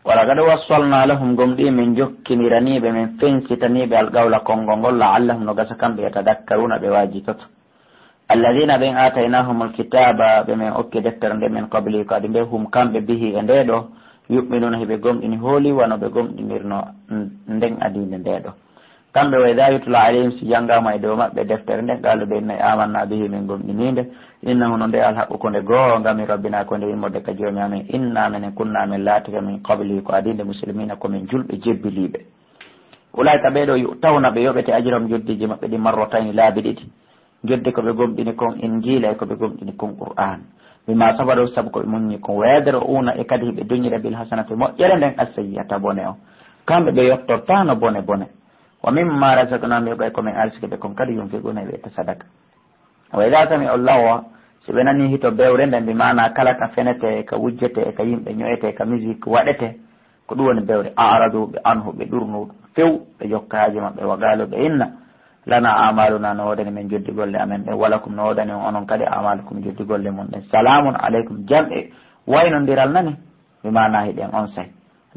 wala gada wassalna lahum gomɗi min jokkiniraniɓe min fensitaniɓe alqawla konngol ngol laallahum no gasa kamɓe yatadakkaruna ɓe wajitoto alladina ɓen ataynahum alkitaba ɓe min okki deftere nde min qabli ko adi mbe hum kamɓe bihi e ndeɗo yuminuna heɓe gomɗini hooli wano ɓe gomɗinirno nden adinde ndeɗo kamɓe wa ida yutla alayhim si janggama e dow maɓɓe deftere nde qalu ɓe inna amanna bihi min gomɗininde innahu no nde alhaqu ko nde goo ngami rabbina ko nde yimmorde ka joomi amen inna minen kunna min laatika min qabli ko adinde muslimina komin julɓe jebbiliɓe ulayka ɓeɗo tawna ɓe yoɓete ajiram joddiji maɓɓe ɗi marrotayni laabi ɗiɗi jodde koɓe gomɗini kon injila e koɓe gomɗini kon qur'an bima sabaru saabu koɓe muñi kon weedere una e kadi ɓe duñira bil hasanati moƴƴere nden assayiyata bone o kamɓe ɓe yettortano bone bone wa mimma razaqnahum yoɓay komin arsike ɓe kon kadi yunfiquna ɓe ta sadaka wa ida sami'u llaha so ɓe nani hito bewre nden mbi mana kala ka fenete ka wujjete e ka yimɓe ñoyete ka musique waɗete ko ɗum woni bewre araduɓe anhu ɓe ɗurnu few ɓe jokka haaji maɓɓe wa galuɓe inna lana amaluna no wodani men joddi golle amen ɗen walakum no wodani onon kadi amalukum joddi golle mum ɗen salamun aleykum jamɗe waynodiral nani mi mana hiɗen on say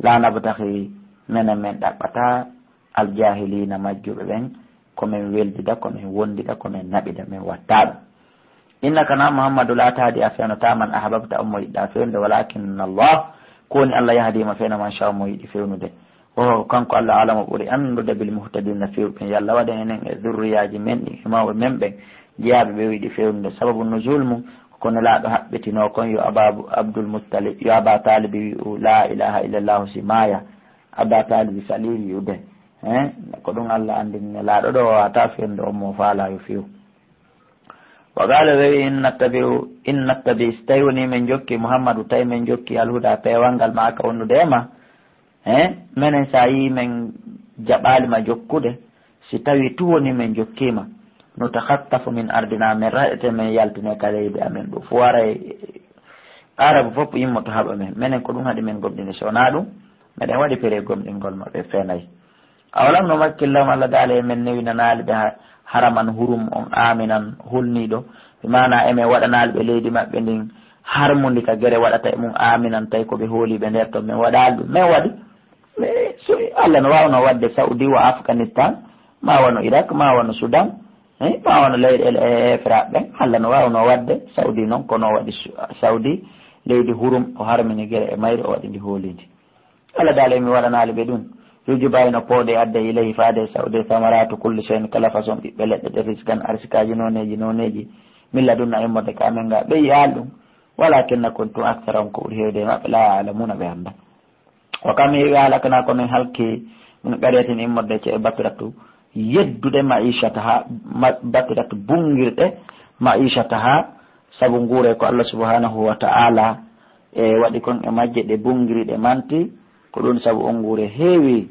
la nabtahi menen men ɗaɓɓata aljahilina majjuɓe ɓen komin weldida komin wondida komin naɓida min watta ɗum innaka na muhammadou la tahdi a fenota man ahbabta on mo yiɗɗa fewnde walakinna allah kowoni allah yahdima fena man sha mo yiɗi fewnude o kanko allah alamo ɓuuri andude bil muhtadina fewɓe yo allah waɗa enen e zurriyaji men ɗi himaɓe men ɓen jeeyaɓe ɓe yiɗi fewnude sababu nuzul mum kono laaɗo haɓɓitino kon yo abdoul muttalib yo aba talibi wi la ilaha illallah si maya aba talibi saliri yude ko ɗum allah andinne laaɗo ɗo wata fewnude on mo faala yo few wa qala wewi inna tabi so tawi woni min jokki mouhammadou tawi min jokki alhuda pewal ngal ma ka wonnude ema minen sa yi min jaɓalima jokkude si tawi tu woni min jokkima no takhattafu min ardina min raɗete min yaltine ka leydi amen ɗo fo wara arabe fof yimmo to haɓa men minen ko ɗum haɗi min gomɗini sowona ɗum meɗen waɗi pere gomɗingol maɓe fenayyi awalam no makkillahum allah daala emen newinanaali ɓe haraman hurum on aminan hulniɗo mana emen waɗanaali ɓe leydi maɓɓe ndin harmundi ka guere waɗata e mum aminan tawi koɓe hooliɓe nder toon min waɗali ɗum min waɗi so allah no wawno wadde saudi wa afghanistan ma wano irak ma wano soudan ma wano leyɗele e efraɓe ɓen allah no wawno wadde saudi noon kono waɗi saudi leydi hurum o harmini guere e mayre o waɗi ndi hoolidi allah daala mi waɗanaali ɓe ɗum yujubayno pooɗe adde ilayhi faade saudi samaratu kulli chein kala façon ɓiɓɓe leɗɗe ɗe riskan arsikaji noneji milla ɗum na immorde ka men ga ɓe yiyal ɗum walakinna kuntum actaram ko ɓuuri hewde maɓɓe la alamuna ɓe anda o kam heewi halakana komin halki min ɓeretin immorde ce e batiratu yeddude maishata ha batiratu bungirɗe maishata ha saabu nguure ko allah subhanahu wa ta'ala e waɗi kon e majje ɗe bungiriɗe manti ko ɗum saabu on nguure heewi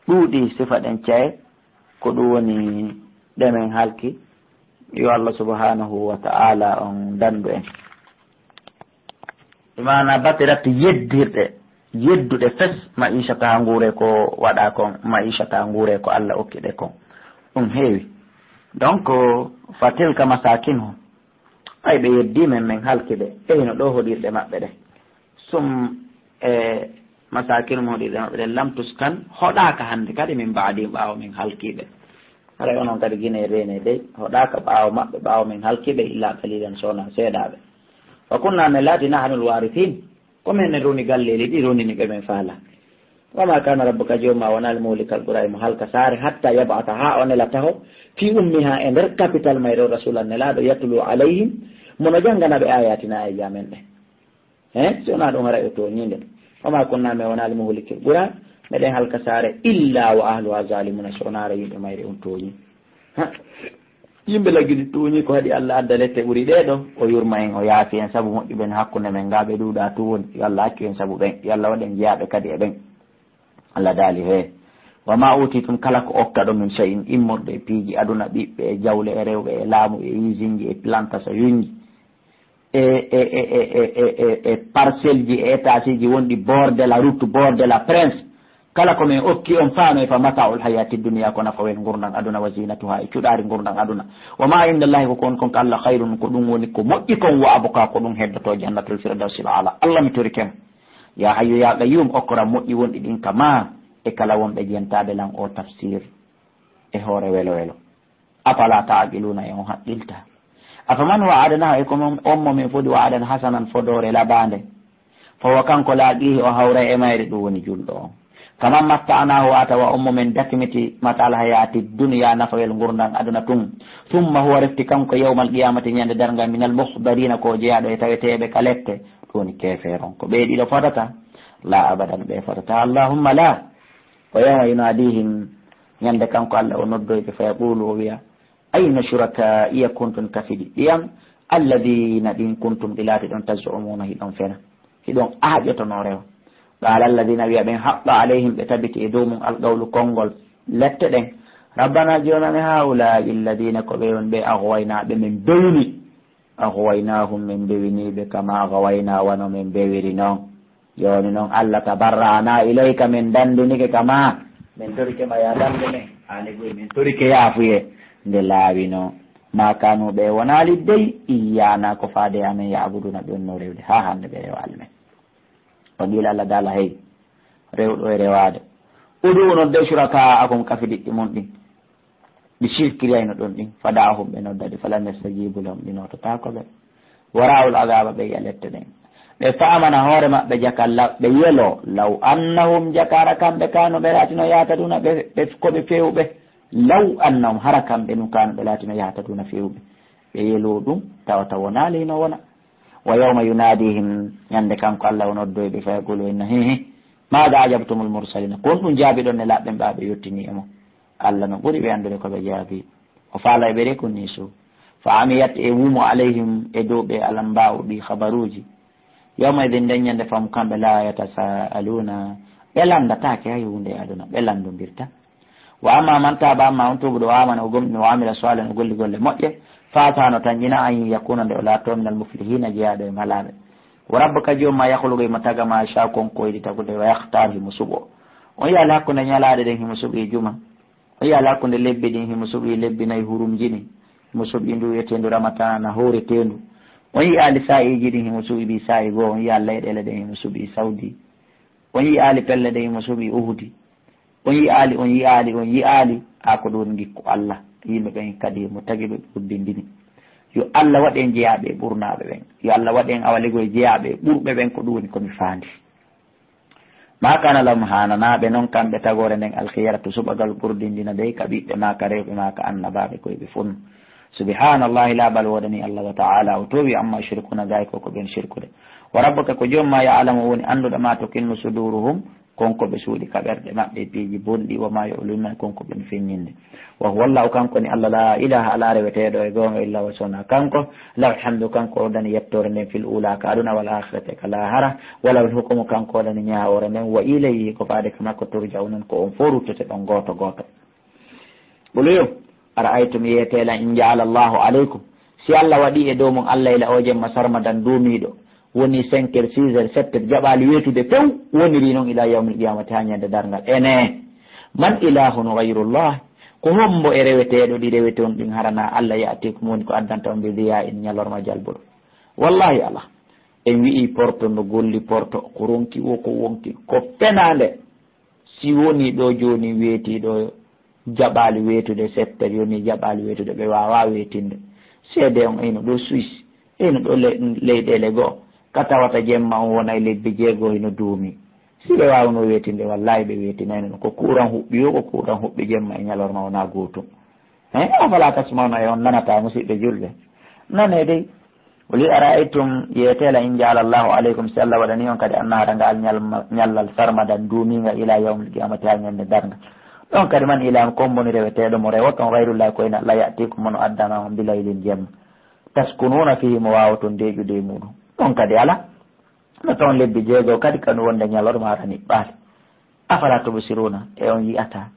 ɗuuɗi sifa ɗen caye ko ɗum woni ɗemen halki yo allah subhanahu wa ta'ala on dandu en mana batiratu yedduɗe fes maishata ha nguure ko waɗa kon maishata ha nguure ko allah okkiɗe kon ɗum heewi donc fatilka masakin ho ay ɓe yeddimen min halkiɓe ehino ɗo hoɗirɗe maɓɓe ɗe sum e masakin mo hoɗirɗe maɓɓe ɗe lam tuskan hoɗaka hande kadi min mbaadi ɓaawo min halkiɓe haɗa onon kadi guine rene dey hoɗaka ɓaawo maɓɓe ɓaawo min halkiɓe illa qalilan sowna seeɗaɓe wa kunna ne laati nahanul warithin komin ne roni galleeli ɗi ronini ɓe min faala wama kana rabbuka jomma wonal mawlikal ɓuray mo halka saare hatta yabata ha o nelata ho fi ummiha e nder capital mayɗo rasulan nelaɗo yatlu alayhim mono janggana ɓe ayatina e jamen ɗe sowona ɗum ara e to ñinde wama kunna mi wonal mawlikal ɓura meɗen halka saare illa wa ahluha zalimuna sownara yimɓe mayre on tooñi yimɓe laggidi tuuñi ko haɗi allah adda lette ɓuuri ɗeɗo o yurma en o yaafi en saabu moƴƴuɓen hakkunde men ngaɓe ɗuuɗa tu woni yo allah accu en saabu ɓen yo allah waɗen jeeyaɓe kadi e ɓen allah daali he wama utitum kala ko okka ɗo min shay'in immorɗe e piiji aduna ɓiɓɓe e jawle e rewɓe e laamu e usine ji e planta so yuñji e parcelle ji e étage ji wonɗi bord de la route bord de la prince kala komin okki on faano fa mata'ul hayati dunya ko nafa wen gurdam aduna wa zinatuha e cuɗari gurdam aduna wa ma indallahi ko kon konko allah khayrun ko ɗum woni ko moƴƴi kon wa abuka ko ɗum heddoto jannatul firdausil ala allah mi tori ken ya hayyu ya qayyum okora moƴƴi wonɗi ɗin kama e kala wonɓe jentaɓe lan o tafsir e hoore welo welo afala taqiluna e on haqqilta afaman wa'adnahu e komo on momin fodi wa'adan hasanan fodore labande fawa kanko laaqihi o hawra e mayre ɗum woni julɗo on kaman matta'nahu atawa on momin dakmiti matal hayati duniya nafawel gurdam aduna tumma huwa refti kanko yawmal qiyamati ñande dargal minal muhdarina ko jeeyaɗo e taweteɓe kalette ɗum woni keferon ko ɓe ɗiɗo fotata la abadan ɓe fotata allahumma la wa yawma yunadihim ñande kanko Allah o noddoyɓe fa yaqulu o wiya ayna shuraka'iya kuntum kafidi ɗiyam alladina ɗin kuntum ɗilati ɗon tazumuna hiɗon fena hiɗon aaƴotono rew qala alladina wiya ɓen haqqa alayhim ɓe tabiti e dow mum alqawlu konngol lette ɗen rabbana jonani haulai alladina ko ɓe on ɓe aghwaynaɓe min bewni aghwaynahum min bewiniɓe kama aghwayna wano min bewiri noon joni noon Allah tabarrana ilayka min dandunike kama min torike ma ya dande men ani goy min torike yaafuye nde laawi noon ma kanu ɓe wonali dey iyana ko faade amen yabuduna ɓe onno rewde ha hande ɓe rewa almen o ɗila Allah dala hey rewɗo e rewade udu nodde suraka akum kafi ɗiɗɗi mum ɗin ɗi sirkiriyayno ɗon ɗin fadahum ɓe noddade falan yastajibu lahum ɗinototako ɓe warawul agaba ɓe yalette ɗen ɓe famana hoore maɓɓe jakalla ɓe yelo law annahum jakara kamɓe kano ɓe latino yatatuna ɓe koɓe fewɓe law annahum hara kamɓe nu kano ɓe latino yatatuna fewɓe ɓe yelo ɗum tawata wonali no wona wa yawma yunadihim ñande kanko Allah o noddoyɓe fa yaqulu inna hihi maga ajabtumul mursalina kon ɗum jaabi ɗon ne laɓɓen ɓaɓe yettini e mo Allah no ɓuuri ɓe andude koɓe jaabi o faala e ɓere kunni su fa amiyat e wumo alayhim e dow ɓe alam mbawɗi habaruji yawma idin nden ñande fam kamɓe la yatasaaluna ɓe landatake hay hunde aduna ɓe landodirta wa amma man taba amma on tubuɗo amana o gomɗini o amila soalen o golli golle moƴƴe fatano tan ñina an yakuna nde o laatto minal muflihina jeeyaɗo e malaɓe wa rabbuka joomma yahlugo emo taga ma cha konkoyɗi tagude wa yahtar himo suɓo on yi ala hakkude ñalaɗe ɗen himo suɓi juma on yi ala hakkude lebbi ɗin himo suɓi lebbi nayyi hurumjini himo suɓi ndu wiyetendu ramatana hooretendu on yi ali sa'iji ɗin himo suɓi sa'i goo on yi ala leyɗele ɗen himo suɓi saudi on yi ali pelle ɗen himo suɓi uhudi on yi ali on yi ali on yi ali ako ɗon gikku Allah yimɓe ɓen kadi mo tagi ɓe ɓuddindini yo Allah waɗen jeeyaɓe ɓurnaɓe ɓen yo Allah waɗen awaligoye jeeyaɓe ɓurɓe ɓen ko ɗum woni komi faandi ma kana lahum hananaɓe noon kamɓe tagore nden alkhiyaratu suɓagal ɓurdindina dey ka ɓiɓɓe maka rewɓe maka annabaɓe koyeɓe funno subhanallahi laɓal woɗani Allah wa taala o towi amma shirkuna gay koko ɓen shirkude wa rabbuka ko jomma ya'lamu woni anduɗo ma to kinnu suduruhum konko ɓe suuɗi kaɓerɗe maɓɓe piiji bonɗi wama yoluna konko ɓen feññinde wa huwa allahu kanko ni Allah la ilaha ala reweteɗo e gonga illa wa sona kanko law hamdu kanko o dani yettore nden fil ula ka aduna wal akhirate ka lahara walaw hukumu kanko o dani ñawore nden wa ilayhi ko faade ka makko turja'unan ko on fo ruttete ɗon goto goto ɓoloyo ara aytum yetela in jaala allahu aleykum si Allah waɗi e dow mum Allah ila o jemma sarmadan duumiɗo woni 5 heures 6 heures 7 heures jaɓali wetude few woniri noon ila yawmil qiyamati ha ñande dargal ene man ilahun gayrullah ko hombo e reweteɗo ɗi rewete on ɗin harana Allah yaati ko woni ko addanta on ɓe wiya en ñalorma jalbuɗo wallahi Allah en wi'i porto no golli porto ko ronki o ko wonki ko penande si woni ɗo joni weetiɗo jaɓali wetude 7 heures yoni jaɓali wetude ɓe wawa wetinde seede on eno ɗo Suisse eno ɗo leyɗele go'o ka tawata jemma on wona e lebbi jeego eno duumi si ɓe wawno wetinde wallahi ɓe wetinayno ko kuran huɓɓi o ko kuran huɓɓi jemma e ñalorma wona gootum afala tasmawna e on nanata musidɓe julɓe nane dey woli ara'aytum yetela in jaala allahu aleykum si Allah waɗani on kadi annahata ngal ñallal sarmadan duuminga ila yawmil qiyamati ha ñande darga ɗon kadi man ilam komboni reweteɗo mo rewoton gayrullahi koyna Allah ya'tikum mono addana on bilaylin jemma taskununa fihi mo wawa toon deeƴude muɗum ɗon kadi ala no toon lebbi jeego kadi kanu wonde ñalorma arani ɓaali afala tubsiruna e on yiyata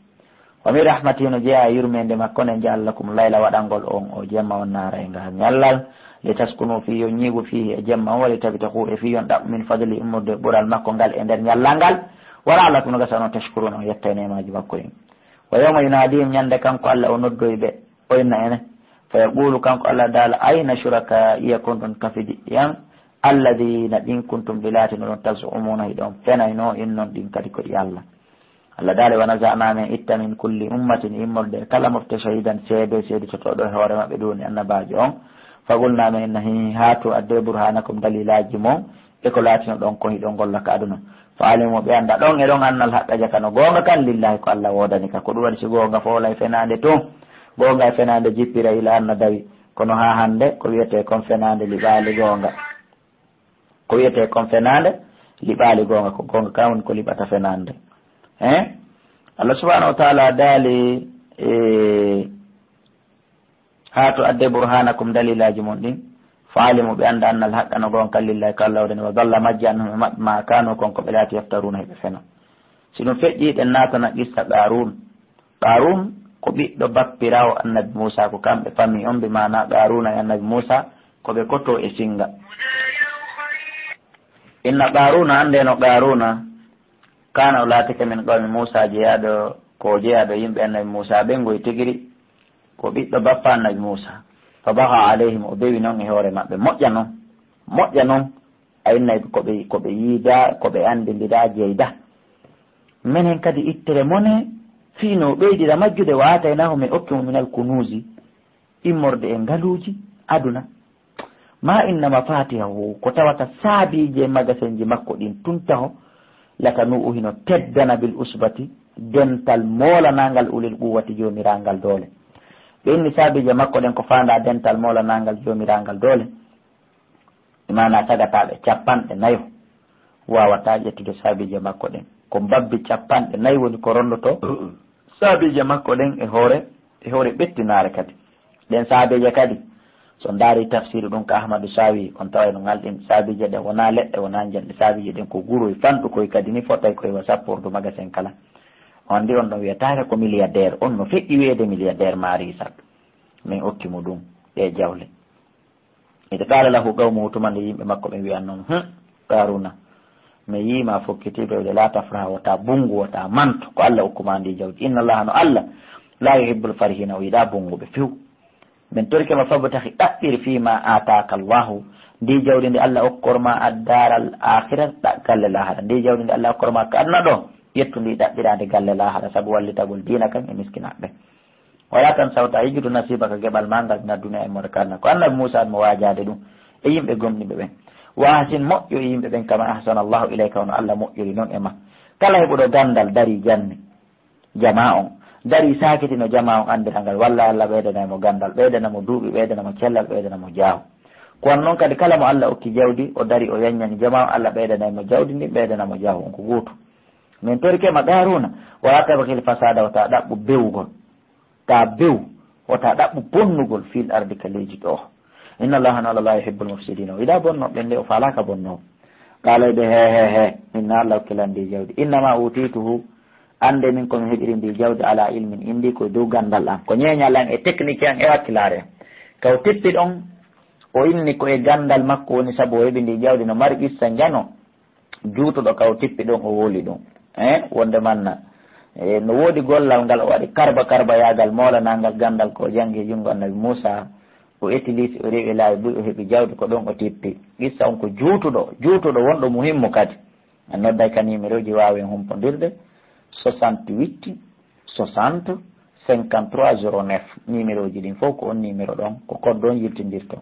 wa mi rahmatihi no jeeya yurmede makko ne jaallakum layla waɗangol on o jemma on naara e ngal ñallal li taskunu fi yo ñiigu fihi e jemma on wali tabitahu e fi yon ɗaɓ min fadli immorde ɓural makko ngal e nder ñallal ngal wala Allah no gasa noon tashkuruna on yetta nemaji makko en wa yawma yunadihim ñande kanko Allah o noddoy ɓe oyna ene fa yaqulu kanko Allah dala ayna shuraka iya konɗon kafidi yan alladina ɗin kuntum bilati no ɗon tasumuna hiɗon fenayno in noon ɗin kadi koɗi allah allah daali wa nasana min itta min kulli ummatin immorde kala mofte shahidan seede totoɗo hoore maɓɓe ɗuni annabajo on fagulnama inna hi haatu adde burhanakum dalilaji mo e ko laatino ɗon ko hiɗon golla ka aduna fa alimu ɓe anda ɗon e ɗon annal haqqa jaka no gonga kan lillahi ko allah wodani ka ko ɗum waɗi si gonga foola e fenade to gonga e fenade jippira ila anna dawi kono ha hande ko wiyete kon fenade liɓali gonga ko wiyete kon fenade liɓali gonga ko gonga kan woni ko liɓata fenande allah subhanahu wa taala daali ha to adde burhanakum dalilaji mon ɗin faalimu ɓe anda annal haqqa no gonga kan lillahi ko allah wodani wa dalla majji annahum e maɓɓe ma kanu konko ɓe laati yaftaruna heɓe fena si ɗum feƴƴi ɗen natana qissa qarun ko ɓiɗɗo bappirawo annabi moussa ko kamɓe famille on ɓe mana qaruna e annabi moussa koɓe koto e singa inna qaruna ande no qaruna kana o laatike min qawmi moussa jeeyaɗo ko jeeyaɗo yimɓe annabi moussa ɓe ngoy tigiri ko ɓiɗɗo bappa annabi moussa fa baha alayhim o bewi noon e hoore maɓɓe moƴƴa noon a innayi koɓe yiida koɓe andidira jeyda minen kadi ittere mone fiino ɓeydira majjude wataynahu mi okkimo minal kunuusi immorde e ngaluuji aduna ma innama fatihahu ko tawata saabije magasin ji makko ɗin tuntaho laka nu uhino teddana bil usbati dental molanangal ulil quwati jomiragal doole ɓe inni saabije makko ɗen ko fanda dental molanangal jomiragal doole imana tagataɓe 4 wawata ƴettude saabije makko ɗen ko mbabbi 4 woni ko rondoto saabije makko ɗen e hoore ɓettinare kadi ɗen saabije kadi so daari tafsir ɗum ko ahmadou sawi on tawa no ngalɗin saabije ɗen wona leɗɗe wona janɗe saabije ɗen ko guuroy fanɗu koye kadi ni fotay koye wa sappordu magasin kala on ndi on ɗon wiyatake ko milliardaire on no feƴƴi wiyede milliardaire mari sak min okkimo ɗum ɗe jawle ede qala lahu qawmuhu tumande yimɓe makko ɓe wiyan noon qaruna mi yima fokkitiɓe de la tafraha wota bungu wota manto ko allah okkuma ndi jawdi inna allaha no allah la yuhibbul farihina o yiɗa bunguɓe few min torkema fabtahi ɗaɓɓiri fima ataka allahu ndi jawdi ndi allah okkorma addaral akhira galle lahara ndi jawdi ndi allah okkorma ko adna ɗo yettu ndi ɗaɓɓirade galle lahara saabu wallitagol dina kan e miskinaɓe wala tan sawta yejjudu nasibaka geɓal mangal min adduna e mode karna ko annabi moussa mo wajade ɗum e yimɓe gomniɓe ɓen wasin moƴƴo e yimɓe ɓen kama ahsana allahu ilayka wono allah moƴƴiri noon e ma kala heɓuɗo gandal dari janne jama on dari sakitino jama on andirangal walla allah ɓeydanamo gandal ɓeydanamo duuɓi ɓeydanamo cellal ɓeydanamo jaaw kono noon kadi kala mo allah okki jawdi o dari o yaññani jama on allah ɓeydanaymo jawdi ndi ɓeydanamo jaaw on ko guutu min torikema qaruna wala tabakil fasada wota ɗaɓɓu bewgol ta bew wota ɗaɓɓu bonnugol fil ardi ka leydi ɗo inna allaha no allah la yuhibbul mufsidina o yiɗa bonnoɓe nde o falaka bonnowo qalayde he inna allah okkilandi jawdi innama utituhu ande min komi heɓiri ndi jawdi ala ilmin indi koye dow gandal am ko ñeñal an e technique an e wakkilare an kaw teppi ɗon o inni ko e gandal makko woni saabu o heeɓi ndi jawdi no mari ɓissa jano juutuɗo kaw tippi ɗon o woli ɗum wonde manna no woodi gollal ngal o waɗi karba yagal molanangal gandal ko jangi jungo annabi moussa o utilise o rewi laawi buy o heeɓi jawdi ko ɗon o tippi issa on ko juutuɗo wonɗo muhimmo kadi a nodday ka numéro ji wawi en humpodirde 68 60 53 09 numéro ji ɗin fof ko on numéro ɗon ko code ɗon yiltidirto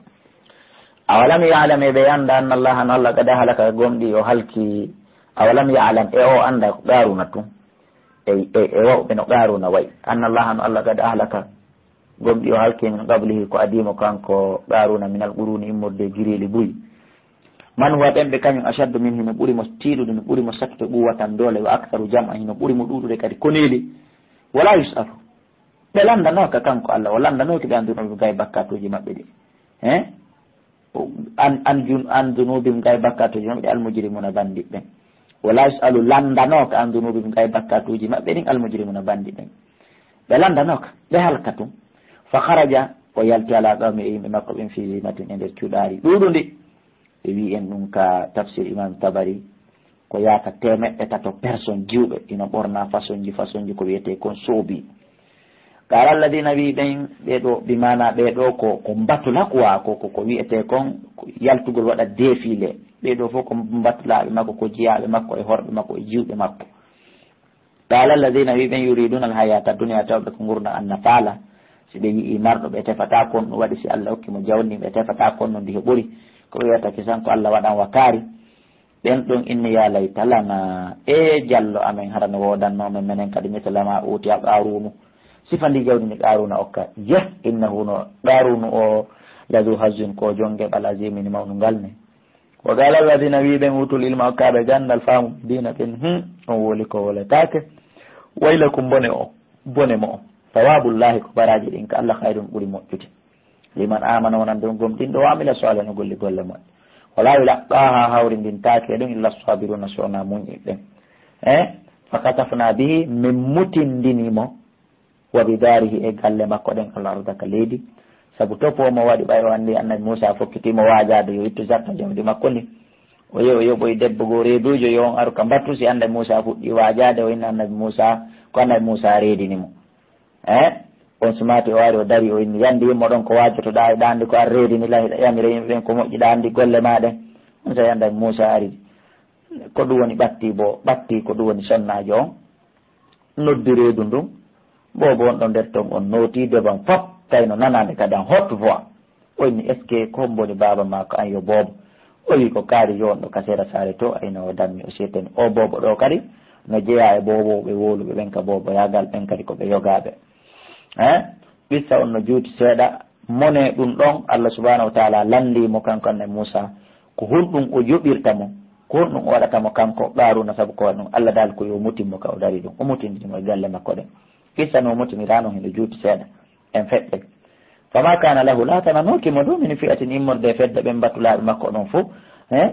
awalam yalam eɓe anda anna allaha no allah gada halaka gomɗi o halki awalam yalam e o anda ko qaruna tum e wawɓe no qaruna wayi anna allaha no allah gada halaka gomɗi o halki min qablihi ko adimo kanko qaruna minal quruni immorde gireli buy man huwa ɓen ɓe kañum achaddu min hino ɓuurimo tiiɗude no ɓuurimo sakto ɓuwatan doole wa actaru jam a hino ɓuurimo ɗuɗude kadi koneli wala yusalu ɓe landanoka kanko allah o landanoki ɓe andunoɓe gay bakkatuji maɓɓe ɗi an dunubim gay bakkatuji maɓɓe ɗi almujiri muna bandi ɓen wala yusalu landanoka an dunubim gay bakkatuji maɓɓe ɗin almujiri muna bandi ɓen ɓe landanoka ɓe halka tum fa haraja o yalti ala qawmi e yimɓe makko ɓen fi zinatin e nder cuuɗari ɗuɗundi ɓe wi en ɗum ka tafsir imam tabari ko yaata 300 personnes jiwɓe ina ɓorna façon ji ko wiyete kon soobi qala alladina wi ɓen ɓeɗo bimana ɓeɗo ko mbatula quoi ko wiyete kon yaltugol waɗa défilé ɓeɗo fof ko mbatulaɓe makko ko jiyaɓe makko e horɓe makko e jiwɓe makko. qala alladina wi ɓen yuriduna alhayata dunia tawɓe ko gurna anna faala si ɓe yii marɗo ɓe tefata kon ɗum waɗi si Allah hokkimo jawni ɓe tefata kon no ndi heɓori ko wiyata kisan ko Allah waɗan wakari ɓen ɗon inni ya layta lana e jallo amen harano wodannomen menen kadi misalama uti a qarunu sifa ndi jawdi ndi qaruna okka yeh innahu no qarunu o ladu hazin ko jonge ɓal azimini mawnu ngal ne wa qala alladina wi ɓen utul ilma okkaɓe gandal faamu dina ɓen on woli ko woletake waylakum bone mo o sawabullahi ko baraji ɗin ko Allah hayrun ɓuuri moƴƴude liman amana wonan ɗon gomɗinɗo o amila soala no golli golle moƴƴe wala yulaqqaha hawrindintake ɗum illa sabiruna sowna muñiɓɓen fa katafna bihi min mutindinimo wa bidarihi e galle makko ɗen al arda ka leydi saabu topomo waɗi ɓay o anndi annabi Moussa fokkitimo wajade yo ittu zakka jawdi makko ni o yoɓoye debbo go reedujo yo on aru ka mbattu si annabi Moussa fuɗɗi wajade o inna annabi Moussa ko annabi Moussa reedinimo on sumati o wari o dari o inni yandi yimmo ɗon ko wajotoɗa e ɗandi ko ar reedini la hiɗa yamira yimɓe ɓen ko moƴƴiɗa andi golle maɗen on sa annabi Moussa ari ko ɗum woni ɓatti ko ɗum woni sonnajo on noddi reedu ndun bobo on ɗon nder ton on noti deban fop kayno nanade kadi en haute voix o inni est ce que ko homboni baba ma ko an yo boobo o wi ko kaari yo on ɗo kasera saare to ayno o danmi o settani o boobo ɗo kadi no jeeya e boobo ɓe woluɓe ɓen ka boobo yagal ɓen kadi koɓe yogaɓe ɓissa on no juuti seeɗa mone ɗum ɗon Allah subahanahu wa taala landimo kanko annabi Moussa ko hulɗum o yoɓirtamo ko hulɗum o waɗatamo kanko qaruna saabu ko waɗi ɗum Allah dal ko yo mutimmo ka o dari ɗum o mutindinimo e galle makko ɗen ɓissa no mutinirano heno juuti seeɗa en feɗɗe fama kana lahu latananokimo ɗo min fi'atin immorde e fedde ɓen mbattulaɓe makko ɗon fo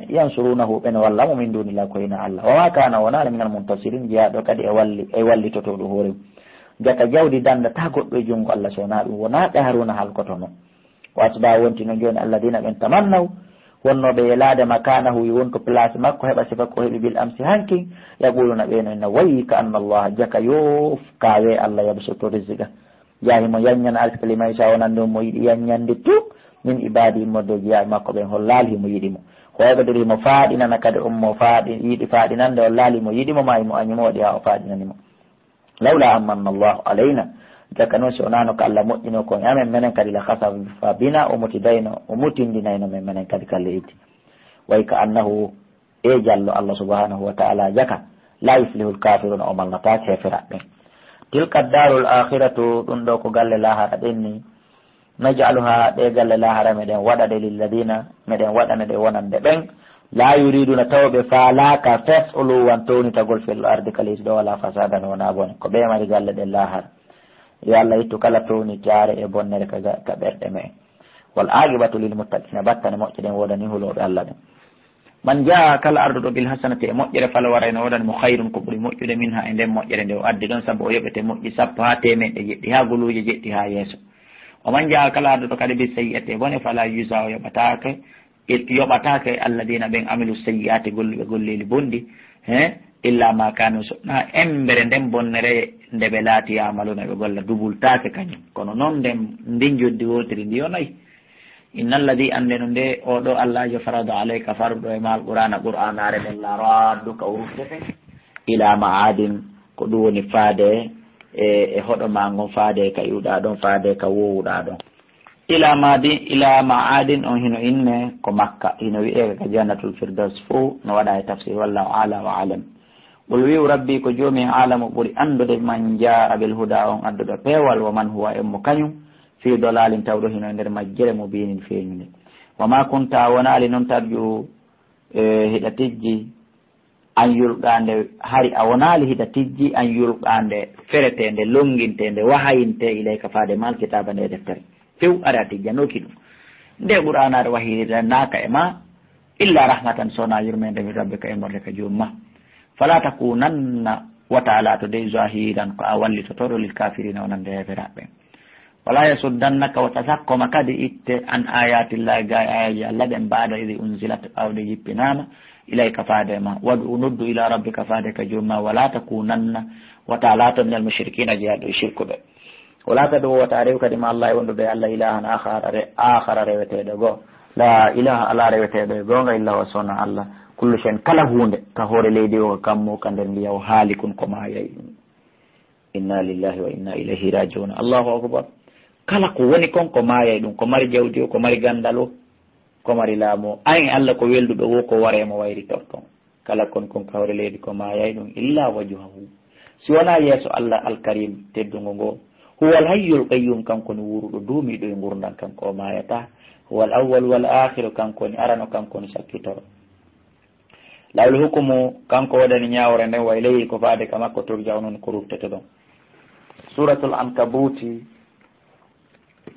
yansurunahu ɓen wallamo min dunila ko hina Allah wama kana wonala minal muntasirin jeeyaɗo kadi e wallitoto ɗum hoore jaka jawdi dandata goɗɗo e junngo Allah sowna ɗum wona ɓe haruna halkoto noon wasba wonti no joni alladina ɓen tamannaw wonnoɓe yelade makanahu wonto place makko heɓa sifa ko heeɓi bil amsi hanki yaquluna ɓeno ina wayi ka anna Allah jaka yo kawe Allah yabsutu rizqa jahimo yanñana alkali maysa wonande mo yiɗi yanñande tout min ibadi immorde jeeya makko ɓen hol laali himo yiɗimo hoyɓedori himo faaɗinana kadi ummo yiɗi faaɗinande o laali mo yiɗimo ma imo añimoɗi ha o faaɗinanimo lawla amanna allahu alayna jaka noon si onano ko Allah moƴƴino kon amen menen kadi la hasafa bina o mutidayno o mutindinayno men menen kadi kalle itti way ka annahu e jallo Allah subhanahu wa taala jaka la yuflihu lkafiruna o mallata kefiraɓe tilka darul akhiratu ɗum ɗo ko galle lahara ɗen ni najaluha ɗe galle lahara meɗen waɗaɗe lilladina meɗen waɗane ɗe wonande ɓen la yuriduna tawɓe faalaka fesulu wan townitagol fel ardi ka leydi ɗo wala fasadan wona bone ko ɓe mari galle ɗen lahara yo Allah ittu kala towni jaare e bonnere ka ɓerɗe me wal aqibatu lil muttaqina battane moƴƴe ɗen wodani huloɓe Allah ɗen man jaa kala arduɗo bil hasanati e moƴƴere fala warayno wodani mo hayrun ko ɓuuri moƴƴude min ha e nden moƴƴere nde o addi ɗon saabu o yoɓete moƴƴi sappo ha temeɗe jeɗɗi ha goluuje jeɗɗi ha yeeso o man jaa kala arduɗo kadi bi sayyi'ati bone fala yusa o yoɓatake alladina ɓen amilu sayyi'ati golluɓe golleli bondi illa ma kanu sona embere nden bonnere nde ɓe laati yamaluna ɓe golla dubultake kañum kono noon nden ndin joddi wotiri ndi o nayi inna alladi ande no nde oɗo Allah jo farada alayka farɗo e ma qur'anare ɓen la radduka urufdete ila ma'adin ko ɗum woni faade e hoɗo ma ngon faade ka iwɗa ɗon faade ka wowuɗa ɗon ila ma'adin on hino inne ko makka hino wi'e ka jannatul firdaus fo no waɗa e tafsir wallahu ala wa alam ɓol wiu rabbi ko joomi alamu ɓuri andude man jaa bil huda on adduɗo peewal wa man huwa emmo kañum fi dolalin tawɗo hino e nder majjere mo binin feeñude wama kunta wonali noon tarju hiɗa tijji an yulqande hari a wonali hiɗa tijji an yulqande feretende longintende wahayinte ilayka faade mal kitaba nde deftere few ari a tijjanoki ɗum nde qur'anare wahirida naka e ma illa rahmatan sona yurmede min rabbika e morde ka joomma fala takunanna wa taala to dey zahiran ko a wallitotoɗo lil kafirina wonande heferaɓe wala yasuddannaka wa tasakkoma kadi itte an ayatillahi ga ayaji Allah ɓen mbaɗa idi unzilat awde jippinama ilayka faadema waɗu noddu ila rabbika faade ka joomma wala takunanna wa taala to minal mushrikina jeeyaɗo e shirkuɓe wala kadi wowata rew kadi ma Allah e wondude Allah ilahan akhara reweteɗo goo la ilaha ala reweteɗo e gonga illa wa sona Allah kullu shen kala hunde ka hoore leydi o kammo ka nder ndiyaw haalikun ko mayay inna lillahi wa inna ilayhi rajiun. Allahu akbar. Kala ko woni kon ko mayay ɗum, ko mari jawdi o, ko mari gandal o, ko mari laamu o, an Allah ko welduɗo wo ko waremo wayri torton. Kala kon ka hoore leydi ko mayay ɗum illa wajhahu, si wona yeeso Allah alkarim teddugo ngo. Huwal hayyul qayyum, kanko ni wuruɗo duumiɗo e gurdan, kanko o mayata. Huwal awwal wal akhiru, kanko ni arano, kanko ni sakkitoro. Lawol hukumu, kanko waɗani ñawre nden wa ilayhi, ko faade ka makko turja'u, non ko ruftete ɗon. Suratul Ankabuti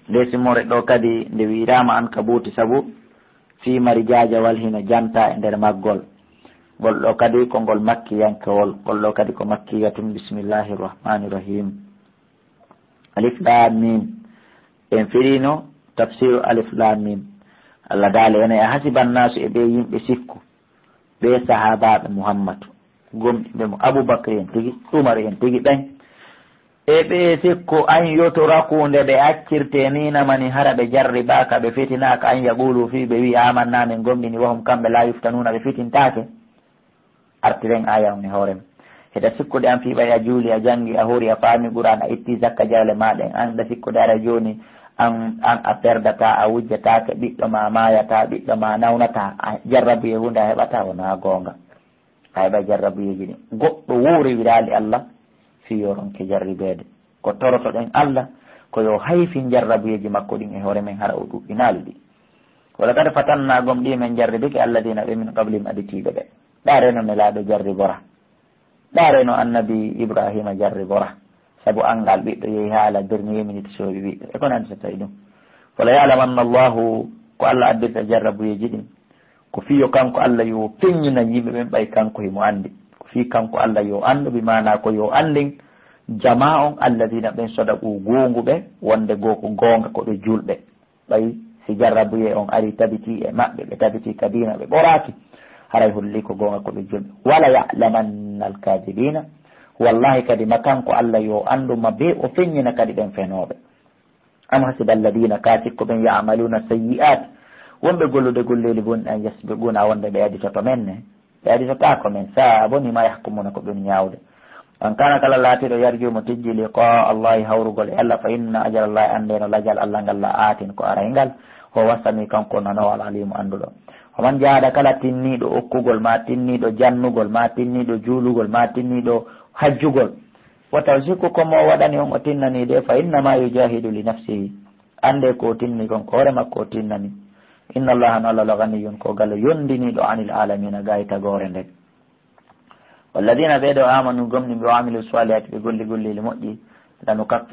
nde simore ɗo kadi nde wirama Ankabuti sabu fi mari jajawal hina janta e nder maggol. Ngol ɗo kadi ko ngol makkiyankewol, ngol ɗo kadi ko makkiyatun. Bismillahir rahmanir rahim. Alif lam mim. En firino tafsiru alif lam mim. Allah daale ene a hasiban nasu e ɓe yimɓe sikku ɓe sahabaɓe Muhammadu gomɗiɓe mo Aboubacry en tigi, Umar en tigi ɓen e ɓe sikku an yotorakunde ɓe accirte ninamani hara ɓe jarribaka ɓe fitinaka an yaqulu fi ɓe wi amanna min gomɗini wahum kamɓe la yuftanuna ɓe fitintake. Artiren aya on e hoorema heɗa sikkude an fiɓay a juuli a jangi a hori a faami Qur'an a itti zakka jawle maɗen an ɗa sikkude ara joni an a perdata a wujjatake ɓiɗɗo ma mayata ɓiɗɗo ma nawnata a jarrabuye hunde a heɓata wona gonga a heɓa jarrabuyeji ɗi. Goɗɗo wuuri wirali Allah fiyoronke jarribede ko toroto ɗen Allah ko yo hayfi jarrabuyeji makko ɗin e hoore men hara o ɗuɗɗinali ɗi. wala kadi fatanna gom ɗi men jarribike alladina ɓe min qablim aditiɓe ɓe ɗareno nelaɗo jarribora, ɗareno annabi Ibrahima jarribora sabu angal ɓiɗɗo yehi haala dernier minute soɓi ɓiɗɗo e ko nandi so tawi ɗum. wala yalamanna Allahu, ko Allah addirta jarrabuyeji ɗin ko fiyo kanko Allah yo peññina yimɓe ɓen ɓay kanko himo andi, ko fi kanko Allah yo andu bi mana ko yo andin jama on alladina ɓen sodaɓu gonguɓe wonde goo ko gonga koɓe julɓe ɓay si jarrabuye on ari tabiti e maɓɓe ɓe tabiti kadina ɓe ɓoraki haray holli ko gonga koɓe julɓe. wala yalamanna alkadibina, wallahi kadi ma kanko Allah yo anduma be o feññina kadi ɓen fenoɓe. am hasiba alladina katikko ɓen yamaluna sayyi'at, wonɓe gollude golleli bonni an yasbiquna wonde ɓe aditoto men ne ɓe aditotako men sa boni ma yahkumuna ko ɓen ñawde. an kana kala laatiɗo yarjumo tijji liqa allahi hawrugol e Allah fa inna ajal allahi andeno lajal Allah ngal la aatin ko araygal ho wasami kanko nanowal alimu anduɗo. oman jaaɗa kala tinniɗo okkugol ma, tinniɗo jannugol ma, tinniɗo juulugol ma, tinniɗo hajjugol, wataw sikku komo waɗani on o tinnani de fa innama yujahidu li nafsihi, ande ko tinni kon ko hoore makko o tinnani. inna allaha no Allah la ganiyun, ko gallo yondiniɗo anil alamina gayi tagore nden. walladina ɓeɗo amanu gomni ɓe wa amilu salihati ɓe golli gollili moƴƴi lanu kaffi